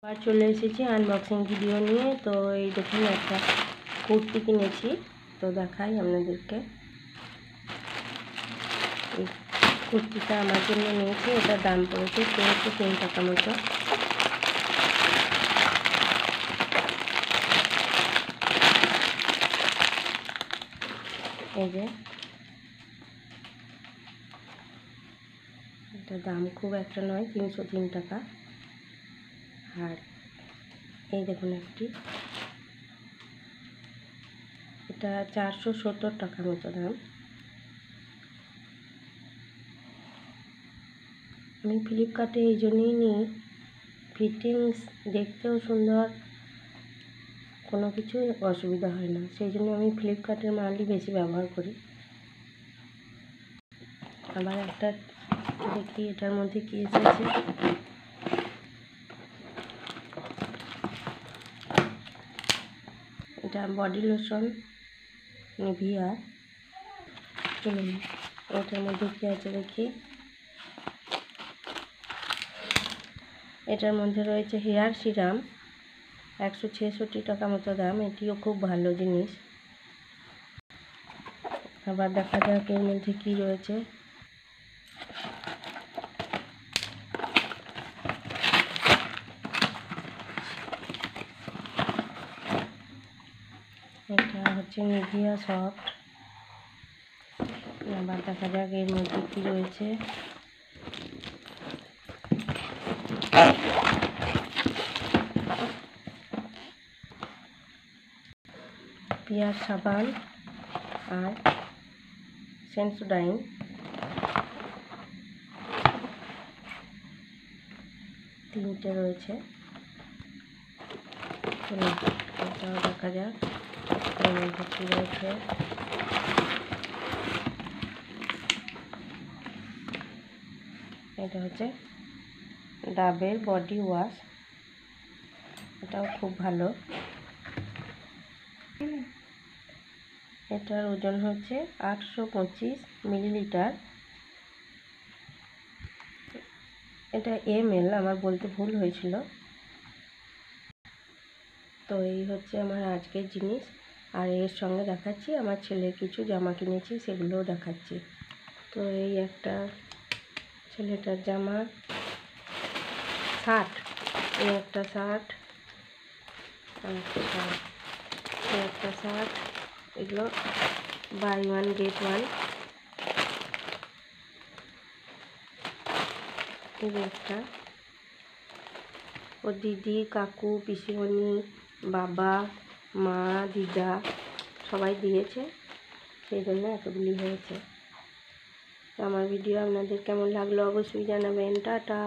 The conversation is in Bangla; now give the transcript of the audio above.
আর চলে এসেছি আনবক্সিং ভিডিও নিয়ে। তো এই দেখুন একটা কুর্তি কিনেছি, তো দেখাই আপনাদেরকে। এই কুর্তিটা আমার জন্য নিয়েছি, এটার দাম পড়েছে 303 টাকা মতো। এই যে এটার দাম খুব একটা নয়, 303 টাকা। আর এই দেখুন একটি, এটা 470 টাকা মতো দাম। আমি ফ্লিপকার্টে এই জন্যই নিই, ফিটিংস দেখতেও সুন্দর, কোনো কিছুই অসুবিধা হয় না, সেই জন্য আমি ফ্লিপকার্টের মালই বেশি ব্যবহার করি। আবার একটা দেখি এটার মধ্যে কী এসেছে। এটা বডি লোশন নিভিয়া। চলুন এটার মধ্যে কী আছে দেখি। এটার মধ্যে রয়েছে হেয়ার সিরাম, 166 টাকা মতো দাম। এটিও খুব ভালো জিনিস। আবার দেখা যাক এর মধ্যে কী রয়েছে। এটা হচ্ছে নিভিয়া সফট। আবার দেখা যাক এর মধ্যে কী রয়েছে। পিয়ার সাবান আর সেন্সোডাইন, তিনটে রয়েছে। এটাও দেখা যাক এর মধ্যে কী রয়েছে। এটা হচ্ছে ডাবের বডি ওয়াশ, এটাও খুব ভালো। এটার ওজন হচ্ছে 825 মিলিলিটার। এটা ml, আমার বলতে ভুল হয়েছিল। তো এই হচ্ছে আমার আজকের জিনিস। আর এর সঙ্গে দেখাচ্ছি আমার ছেলের কিছু জামা কিনেছি, সেগুলোও দেখাচ্ছি। তো এই একটা ছেলেটার জামা, শার্ট, এই একটা শার্ট, এই একটা শার্ট, এগুলো বাই ওয়ান গেট ওয়ান। এই একটা ও দিদি, কাকু, পিসিমণি, বাবা, মা, দিদা সবাই দিয়েছে, সেই জন্য এতগুলি হয়েছে। আমার ভিডিও আপনাদের কেমন লাগলো অবশ্যই জানাবেন। টাটা।